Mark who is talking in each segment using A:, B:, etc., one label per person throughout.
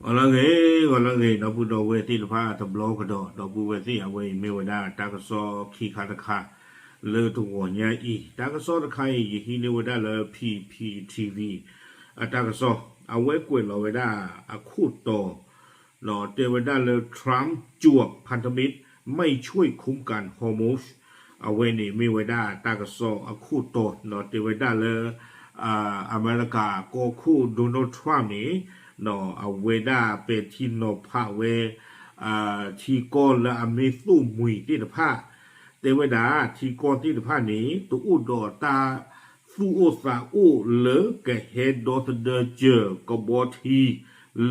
A: Olange, no put away till part of block door, no put away, me with that, Takasaw, Kikataka, Le to one ya e. Takasaw the Kai, he knew that PPTV. A Takasaw, a wake with Loveda, a coot door. เนาะเทวดาเลยทรัมป์จวกพันธมิตรไม่ช่วยคุ้มกันฮอร์โมสเอาไว้นี่มีไว้ได้ตากระสอบคู่โตเนาะเทวดาเลยอเมริกาก็คู่โดนัลด์ทรัมป์นี่เนาะเอาไว้ได้เป็นที่นพาเวที่ก้อนและอเมสู้มุยที่นพาเทวดาที่ก้อนที่นพานี้ตัวอุดรตาฟูโอซาอูเลกเฮดดอตเดเจอกบอที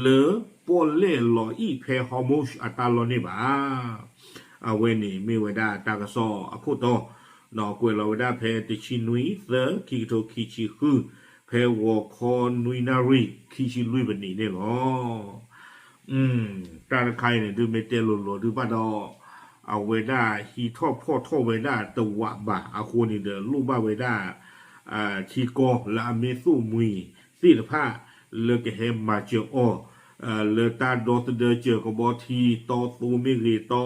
A: เลปอลเล่ลออีเพฮอมูชอัตาลอนี่บ้าเอาเวนี่มีเวดาตากระซออคุโตนอกวยเราได้เพติชินุยเซคิโตคิชิคือเพวอคอนุยนารีคิชิลุยบันนี่เนี่ยหรอตาใครเนี่ยดูเมเตลโลดูป้าดอเอาเวดาฮีทอพ่อท่อเวดาตัวบะอาคูนี่เดลูบ้าเวดาทีโกและเมซูมุยสิลผ้าเลกเฮมมาเจโอเลตาดอตเดเจอกบอทีตอตูมิรีตอ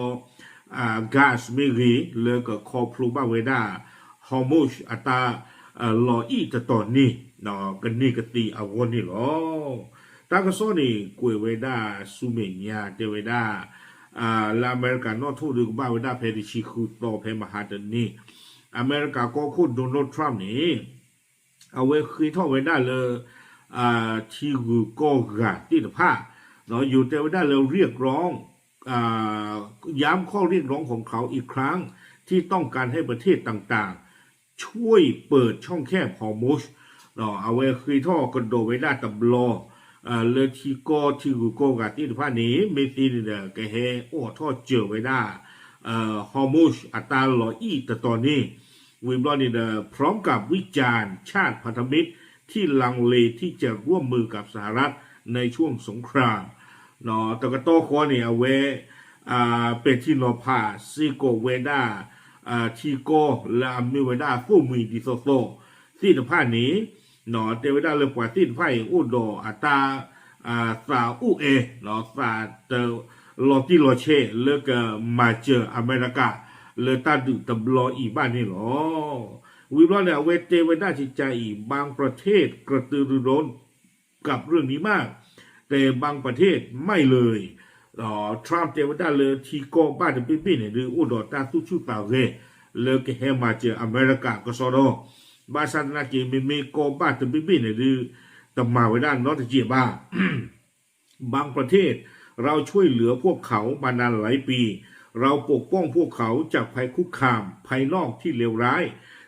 A: กาสมิรีเลกคอพลูบ้าเวดาฮอมูชอัตาลออีตอนนี้เนาะกันนี่กตีอาวนี่หรอตากระซ้อนี่กวยเวดาซูเมญญาเตเวดาลาอเมริกานอทูดูบ้าเวดาเพดิชิคุโตเพมหาดนี่อเมริกาก็คุณโดนัลด์ทรัมป์นี่เอาไว้คุยท่อไว้ได้เลยที่กูก็กาที่ผ้าเนาะอยู่แต่ว่าได้เราเรียกร้องย้ำข้อเรียกร้องของเขาอีกครั้งที่ต้องการให้ประเทศต่างๆช่วยเปิดช่องแคบฮอร์โมสเนาะเอาไว้คุยท่อกระโดดไว้ได้ตับลอเลที่ก็ที่กูก็กาที่ผ้านี้ไม่ตีเนี่ยแกเฮโอ้ท่อเจอไว้ได้ฮอร์โมสอัตราลออีแต่ตอนนี้วิมบลอนนี่พร้อมกับวิจารณ์ชาติพันธมิตรที่ลังเลที่จะร่วมมือกับสหรัฐในช่วงสงครามเนาะตะกะโตคอนี่เอาไว้เป็นที่นอพาซิโกเวดาทีโกและมิเวดาผู้มีดิโซโซที่ตะพานี้เนาะเทวดาเลยกว่าที่ไฟอุดออัตาซาอุเอเนาะซาเตลอติโลเชเลิกมาเจออเมริกาเลตาดุตบลออีบ้านนี่หรอวิบลอนเนี่ยเวเตเวด้าจิตใจบางประเทศกระตือรือร้นกับเรื่องนี้มากแต่บางประเทศไม่เลยทรัมป์เตเวด้าเลยที่ก็บ้านปิ๊นเนี่ยหรืออุดรตาตุชุตาเรเลยก็ให้มาเจออเมริกาก็สอดบาสันนาเกมีก็บ้านปิ๊นเนี่ยหรือตมาไว้ด้านนอตเจียบ้า บางประเทศเราช่วยเหลือพวกเขามานานหลายปีเราปกป้องพวกเขาจากภัยคุกคามภายนอกที่เลวร้าย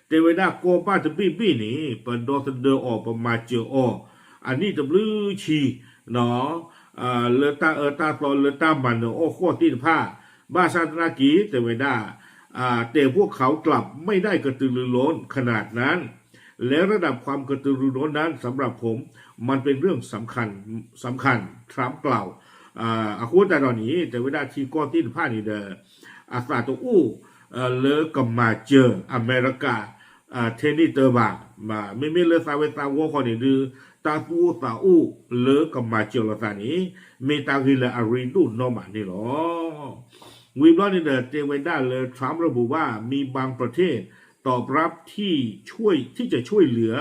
A: แต่เวลาโกป้าจะบี้นี่เป็นดอสเดอร์ออกประมาเจออันนี้จะบลือชีเนาะเลตาตาตอนเลตามันโอ้โคตรที่ผ้าบ้าซาตนากีแต่เวลาแต่พวกเขากลับไม่ได้กระตือรือร้นขนาดนั้นและระดับความกระตือรือร้นนั้นสำหรับผมมันเป็นเรื่องสำคัญทรัมป์กล่าวอาคูแต่ตอนนี้แต่เวลาที่ก้อนที่ผ้านี่เดออาซาโตอูเลกับมาเจออเมริกาเทนนิเตอร์บามาไม่เลสาวสาวคนนี้ดูตาฟูตาอูเลกับมาเจอละตานี้เมตาฮิลอาริดูนอมานี่หรอวิบลอนนี่เดเทเวด้าเลยทรัมป์ระบุว่ามีบางประเทศตอบรับที่จะช่วยเหลือ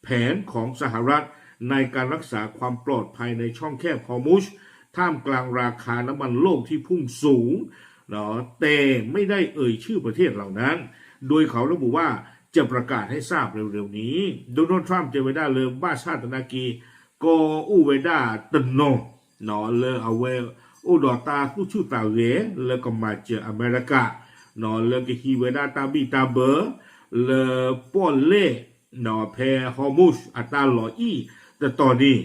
A: แผนของสหรัฐในการรักษาความปลอดภัยในช่องแคบฮอร์มุชท่ามกลางราคาน้ำมันโลกที่พุ่งสูงเนาะแต่ไม่ได้เอ่ยชื่อประเทศเหล่านั้นโดยเขาระบุว่าจะประกาศให้ทราบเร็วๆนี้โดนัลด์ทรัมป์จะไว้ได้เลยบ้าชาตินากีก็อูไว้ได้ตนงเนาะเลยเอาไว้อุดอตาผู้ชื่อตาเวเลยก็มาเจออเมริกาเนาะเลยก็ฮีไว้ได้ตาบีตาเบอร์เลยป้อนเล่เนาะเพฮอมุชอัตาลออีแต่ตอนนี้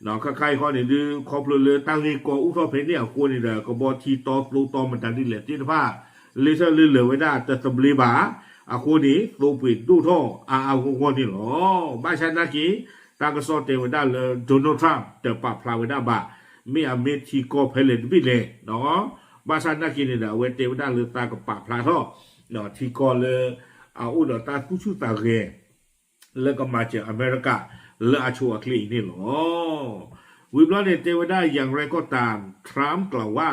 A: เนาะใครๆเขาเนี่ยดูคอพลเลยตั้งนี้ก็อุทอเพเนี่ยควรนี่แหละก็บอทีตอปลูตอมันดันดิเลติผ้าเลยจะเหลือไว้ได้แต่สมรีบาคนนี้ตัวปิดดูท่อคนนี้หรอบ้านฉันนักกี้ตากระสอบเตวันได้เลยโดนัลด์ทรัมป์แต่ปราบพลาไว้ได้บ่าไม่อเมริกาเพลนบิเลยเนาะบ้านฉันนักกี้เนี่ยเวเตวันได้เลยตากับปราบพลาท่อเนาะที่ก่อนเลยอุดรตาผู้ชื่อตาเรแล้วก็มาจากอเมริกาแล้วอาชัวคลีนี่หรอ วิบลาเนเตวดาอย่างไรก็ตามทรัมป์กล่าวว่า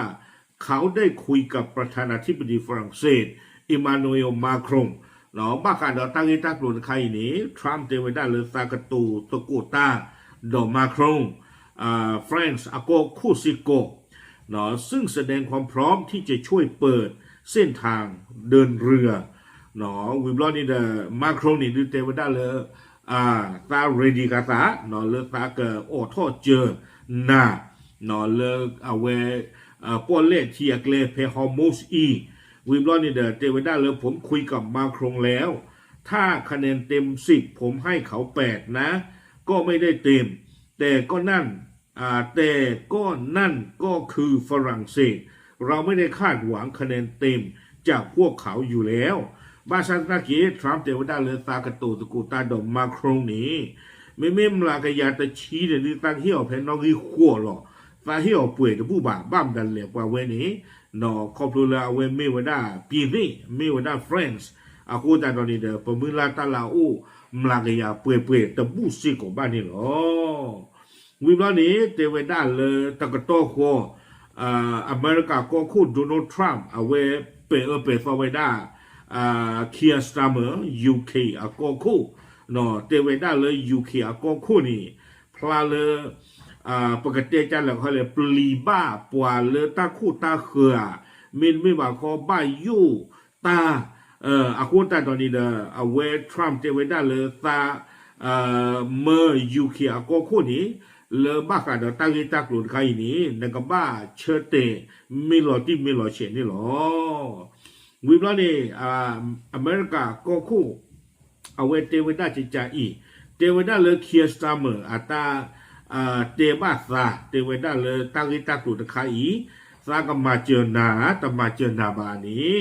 A: เขาได้คุยกับประธานาธิบดีฝรั่งเศสอิมานูเอลมาครงเนาะบ้าการดอตั้งอีตักลุนใครนี้ทรัมป์เตวดาเลซากตูตะกูตาดอมาครงฟรานซ์อาโกคูซิโกเนาะซึ่งแสดงความพร้อมที่จะช่วยเปิดเส้นทางเดินเรือเนาะวิบลอนี่เดมาครงนี่ดูเตวดาเลยตาเรดีกาตาเนาะเลตาเกออทอเจอนาเนาะเลเอาเวปอลเลทียเกลเพฮอร์มูสอีวิบลอนี่เดเตวดาเลยผมคุยกับมาครงแล้วถ้าคะแนนเต็ม10ผมให้เขา8นะก็ไม่ได้เต็มแต่ก็นั่นก็คือฝรั่งเศสเราไม่ได้คาดหวังคะแนนเต็มจากพวกเขาอยู่แล้วบาชันตาเกทรัมป์เตวดาเลตากระตูตะกูตาดอมมาครงนี้ไม่มลากยาตะชีเดลิตังเหี่ยวเพนนอกีขัวหรอตาเหี่ยวป่วยตะผู้บ่าบ้ามดันเหลวกว่าเวนี้นอคอพลูลาเวเมวดาปีนี่เมวดาเฟรนซ์อากูตาดอนีเดปมือลาตาลาอูมลากยาป่วยตะบูซิกบ้านนี่หรอวิบลานี้เตวดาเลตะกะโตขัวอเมริกาก็คู่โดนัลด์ทรัมป์เอาเวเปฟเวดาเคียร์สตาร์เมอร์ยูเคอาโกคูเนาะเตเวด้าเลยยูเคอาโกคูนี่พลาเลยปกติจันแล้วเขาเลยปลีบ้าปัวเลยตาคู่ตาเขือมินไม่ว่าเขาบ้ายูตาอากูตาตอนนี้เด้อเอาเวทรัมป์เตเวด้าเลยตาเมอร์ยูเคอาโกคูนี่เลบ้ากันเดตั้งที่ตากลุ่นใครนี้นั่นก็บ้าเชิดเตไม่หล่อที่ไม่หล่อเฉยนี่หรอวิบลานี่อเมริกาก็คู่เอาไว้เทวดาจิจาอีเทวดาเลยเคียร์สตาร์เมอร์ตาเทบาซาเทวดาเลยตั้งที่ตากลุ่นใครอีซากมาเจอนาตมาเจอนาบานี้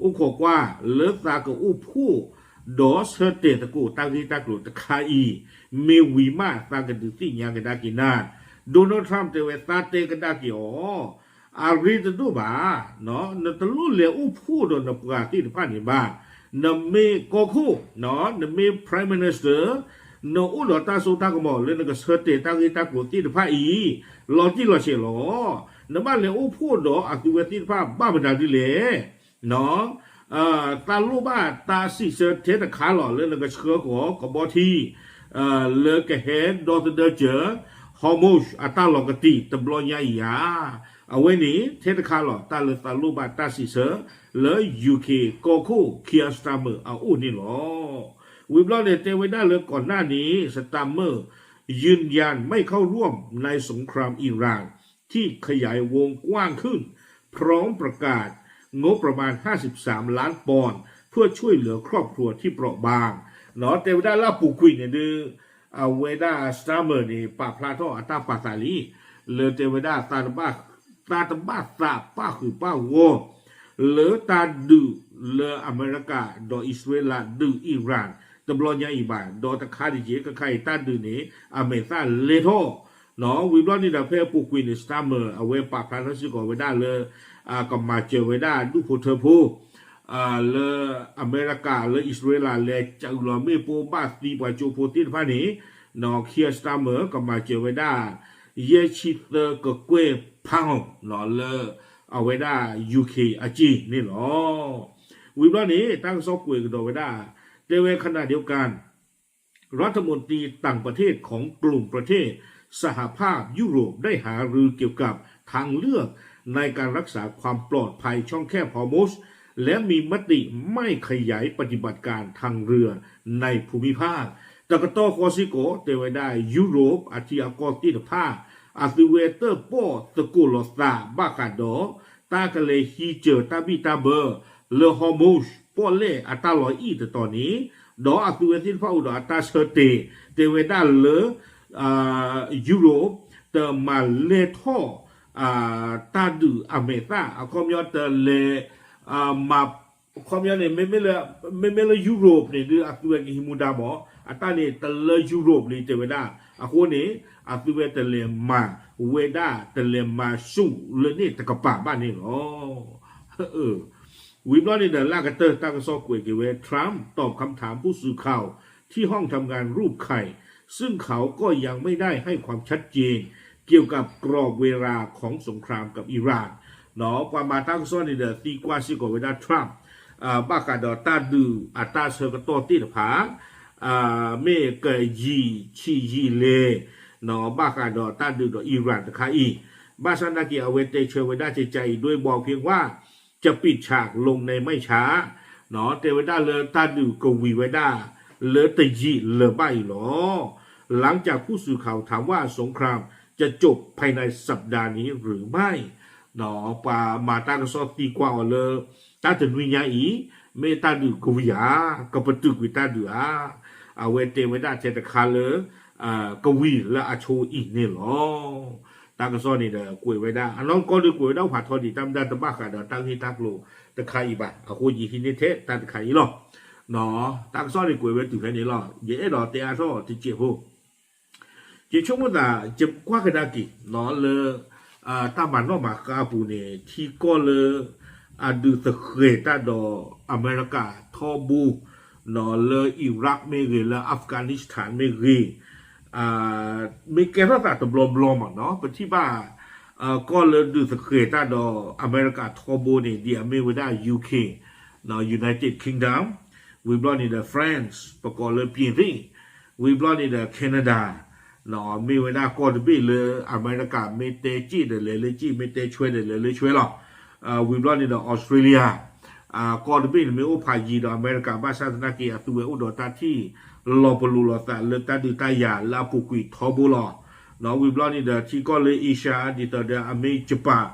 A: อุโคกว่าเลิกซากอุผู้ดอสเตตะกูตั้งที่ตากลุ่นใครอีเมวิมาซากดุสิญากันดากินาโดนัลด์ทรัมป์เทวดาเตกันดากิโออารีตดูบ้าเนาะนตลุเลอุพูดนปกติที่ผ่านบ้านเมโกคูเนาะนเม Prime Minister นอุลตาสุตากมอเลนก็เสตตากิตากที่ที่ผ่านอีลอจิลอเชลอนบ้านเลอุพูดอักติที่ผ่านบ้าบดาดิเลเนาะตาลูบ้าตาสิเสเทตขาหล่อเลนก็เชื่อขอกบทีเลกเฮดดอตเดเจอฮอมูชอัตาลอกตีตบลอยายาเอาไว้นี้เทศคาร์ลตาเลตาลูบาตาซิเซอร์เลยยูเคโกคูเคียสตาเมอร์เอาอู้นี่หรอวิบลอเนเตไว้ได้เลยก่อนหน้านี้สตาเมอร์ยืนยันไม่เข้าร่วมในสงครามอิหร่านที่ขยายวงกว้างขึ้นพร้อมประกาศงบประมาณ53ล้านปอนด์เพื่อช่วยเหลือครอบครัวที่เปราะบางเนาะเตไว้ได้ลาปูกุยเนี่ยดื้อเอาเวด้าสตาเมอร์นี่ปาพลาโตอัตาปาตาลีเลเตไว้ได้ตาตบ้าตาตบ้าตาป้าคือป้าวัวเลตาดูเลอเมริกาดออิสราเอลดูอิหร่านตบลอนยาอีบานดอตะคาดิเจก็ใครตาดูนี้อเมริกาเลโทเนาะวิบลอนนี่ดาเพปูควินสตาเมอร์เอาไว้ปาพลาโตสิกอไว้ได้เลยก็มาเจอไว้ได้ดูโพเทพูเลอเมริกาเลอิสราเอลเลจังหวะไม่ปูบ้าตีปาจูโพตินพานี้นอเคียสตาเมอร์ก็มาเจอไว้ได้เยชิเตอร์ก็เกวพังหนอเลเอาไว้ได้ยูเคอาจีนี่หรอวิบลานี้ตั้งซอกเวกดไว้ได้แต่เวขณะเดียวกันรัฐมนตรีต่างประเทศของกลุ่มประเทศสหภาพยุโรปได้หารือเกี่ยวกับทางเลือกในการรักษาความปลอดภัยช่องแคบฮอร์มุสและมีมติไม่ขยายปฏิบัติการทางเรือในภูมิภาคตะกโตโคซิโกเตไว้ได้ยุโรปอาทิอากอติดภาอาซิเวเตอร์โปตะกุลสตาบากาโดตากะเลฮีเจอตาบิตาเบอร์เลฮอร์มุสปอเลอัตาลอยอีตอนนี้ดออาซิเวตินฟาอุดอัตาเชเตเตไว้ได้เลยุโรปเตมาเลโทตาดูอเมริกาคอมยอเตเลมาคอมยอเนี่ยไม่เลยยุโรปเนี่ยหรืออาซิเวกิฮิมูดาบออัตาเนี่ยตเลยุโรปเลยเตไว้ได้อะคนนี้อาซิเวตเลมาเวดาตเลมาสูเลนี่ตะกะปะบ้านนี่หรอวิบลอนี่เดลากาเตอร์ตั้งซอกวยกิเวทรัมป์ตอบคำถามผู้สื่อข่าวที่ห้องทำงานรูปไข่ซึ่งเขาก็ยังไม่ได้ให้ความชัดเจน กี่ยวกับกรอบเวลาของสงครามกับอิหร่านเนาะความมาตั้งซ้อนในเดือนตีกว่าสิกว่าเวลาทรัมป์บ้ากาดอตาดูอัตราเสกตัวตีผาเมเกยีชียีเลเนาะบ้ากาดอตาดูดอิหร่านตะคาอีบาซันดากีเอาเวเตเชเวด้าใจด้วยบอกเพียงว่าจะปิดฉากลงในไม่ช้าเนาะเทวดาเลตาดูกวีเวด้าเลตยีเลใบหรอหลังจากผู้สื่อข่าวถามว่าสงครามจะจบภายในสัปดาห์นี้หรือไม่เนาะปามาตากสอตีกว่าเลตาถึงวิญญาอีเมตาดูกวีอากับปตุกวิตาดูเอาเวเทวดาเจตคาเลกวีและอาโชอีนี่หรอตากสอนี่เด้อกวยไว้ได้อันน้องก็ดูกวยได้ผ่าทอดีตามได้ตะบ้าขาดตั้งที่ตักโลตะไคอีบะเอาคุยยีที่นี่เทตาตะไคอีหรอเนาะตากสอนี่กวยไว้ถึงแค่นี้หรอเย่หรอเตอาซอที่เจ็บหูเจ้าชมว่าจะกว่ากันได้กี่เนาะเลยตามันนอกมากาปูเนี่ยที่ก็เลยดูสเกตาดออเมริกาทอบูเนาะเลยอิรักไม่เกเลยอัฟกานิสถานไม่เกมีแกรัฐตะบลอมอ่ะเนาะเป็นที่บ้าก็เลยดูสเกตาดออเมริกาทอบูเนี่ยดีอเมริกายูเคเนาะยูไนเต็ดคิงดอมวิบลอนี่เดอฟรานซ์ประกอบเลยปีนี้วิบลอนี่เดอแคนาดาเนาะมีเวลาก่อนที่เลยอเมริกาไม่เตจีเดเลยจีไม่เตช่วยเดเลยช่วยหรอกวิบลอนี่เดอออสเตรเลียก่อนที่มีโอพายีเดออเมริกาบ้านชาตินักเกียรติตัวอุดรธานีลอปลูลอตาเลตัดดูตายาลาปุกุยทอบุลอเนาะวิบลอนี่เดอที่ก็เลยอิชาดิตอเดออเมริกาญี่ปุ่น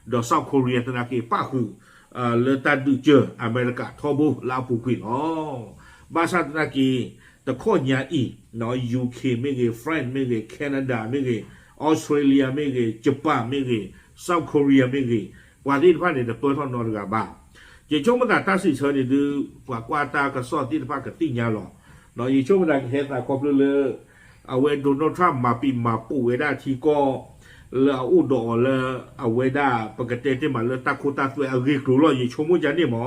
A: เดอเซาท์เกาหลีนักเกียรติป้าคือเลตัดดูเจออเมริกาทอบุลาปุกุยอ๋อบ้านชาตินักเกียรติแต่ข้อนี้อีเนาะ UK ไม่เกี่ยวฟรานซ์ไม่เกี่ยวแคนาดาไม่เกี่ยวออสเตรเลียไม่เกี่ยวญี่ปุ่นไม่เกี่ยวเซาท์เกาหลีไม่เกี่ยววันที่ผ่านเนี่ยเปิดห้องนอนกับบ้านเจ้าชมมันตัดสินเชิญเนี่ยดูกว่าตากระสอบที่ผ่านกับติ่งยาหรอเนาะยิ่งชมมันเห็นแต่ความเลยเอาไว้โดนัลด์ทรัมป์มาปีมาปูไว้ได้ที่ก็แล้วอุดรแล้วเอาไว้ได้ปกติที่มันเลยตะคุตาตัวเอาเรียกรู้แล้วยิ่งชมมันจะเนี่ยหมอ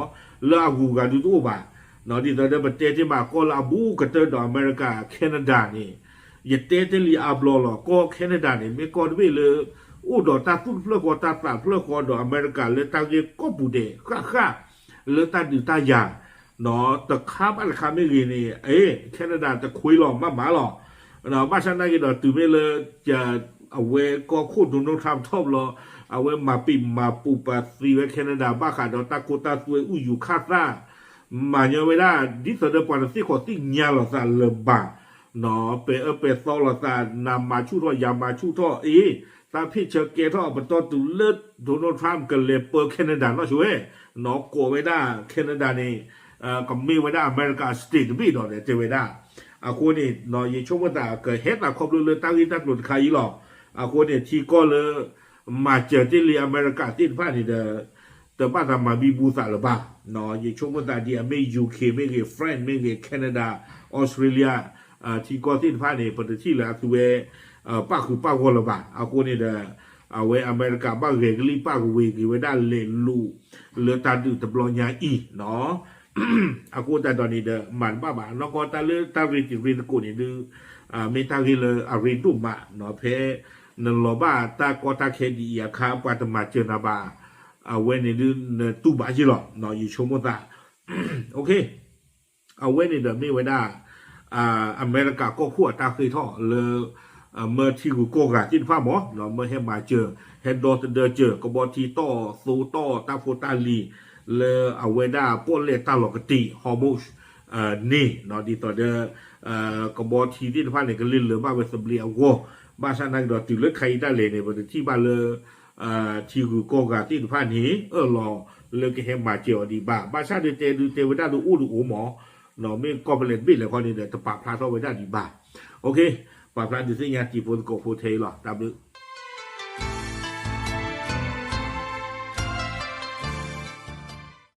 A: แล้วเอาหูกันดูตัวบ้าเนาะที่ตอนนี้ประเทศที่มาก็ลาบูก็เจอดอเมริกาแคนาดานี่ยัดเตะลีอาบลอลก็แคนาดานี่ไม่ก็ด้วยเลยอุดรตาพุ่งเพื่อก็ตาปลาเพื่อก็ดออเมริกาเลยตาเกี่ยก็ปูเดข้าเลยตาดูตายาเนาะแต่ข้าบ้านข้าไม่กี่นี่แคนาดาจะคุยหรอมาหมาหรอเนาะบ้านฉันนั่งกินดอตื่นไม่เลยจะเอาไว้ก็คู่ดูน้องทำทบหรอเอาไว้มาปีมาปูปัสซีไว้แคนาดาบ้าขาดดอตาโกตาสวยอู้อยู่คาดซ่ามาเยอะไม่ได้ดิสเดอร์ปอนซี่ขอสิ่งยาหลอดซาเลบะเนาะเปซอหลอดซานำมาชูท่อยามาชูท่อตาพี่เชอเกท่อเป็นตัวตุเลิศโดนัลด์ทรัมป์กันเลยเปิดแคนาดาเนาะช่วยเนาะโกไม่ได้แคนาดานี่กับมีไม่ได้อเมริกาสเตทบีดอกเนี่ยเจไม่ได้คนนี้เนาะยิ่งช่วงวันเกิดเหตุครบเลยตั้งที่ตั้งหลุดใครหรอกคนนี้ที่ก็เลยมาเจอที่เรียอเมริกาที่ผ่านนี่แต่บ้านทำมาบีบูซาหรือเปล่าเนาะยิ่งช่วงวันเดียไม่ยูเคไม่เกี่ยวฟรานซ์ไม่เกี่ยวแคนาดาออสเตรเลียที่ก็ที่ผ่านนี่ประเทศที่เหลือคือป้าคือป้าคนละบ้าคนนี้เอาไว้อเมริกาบ้าเรื่องรีป้ากูเวกีไว้ได้เลลูเลือตาดูตะบลอนยาอีเนาะคนแต่ตอนนี้มันบ้าน้องก็ตาเลือตาเรียนเรียนกูนี่ดูไม่ตาเรียนเลยเรียนดูมาเนาะเพนั่นหล่อบ้าตาก็ตาแค่ดีข้าปัตมาเจอนาบ้าเอาไว้ในดูตู้บ้าจีหรอเนาะอยู่ชมตาโอเคเอาไว้ในไม่ไว้ได้อเมริกาก็ขั้วตาเคยท่อเลยเมื่อที่กูโกกะจิ้นฟ้าหมอเนาะเมื่อให้มาเจอเฮดดอเดอเจอกบทีต่อซูต่อตาโฟตาลีเลยเอาไว้ได้ป้นเลตาหลอกติฮอร์โมนนี่เนาะดีต่อเดอกบทีที่ฟ้าเนี่ยก็ลิ้นเลยบ้าเวสเบลีเอาโกบ้านฉันนั่งดอติเลือดใครได้เลยในประเทศที่บ้านเลยที่กูโกกะที่ฟ้านี้รอเลยก็ให้มาเจอดีบ้านฉันดูเตวด้าดูอู้ดูโอหมอเนาะไม่ก็เป็นเล่นบิดเลยคนนี้เดี๋ยวจะปรับพลาดเอาไว้ได้ดีบ้าโอเคปรับพลาดดูสิงานจีบโฟนโกโฟเทลหรอตามดู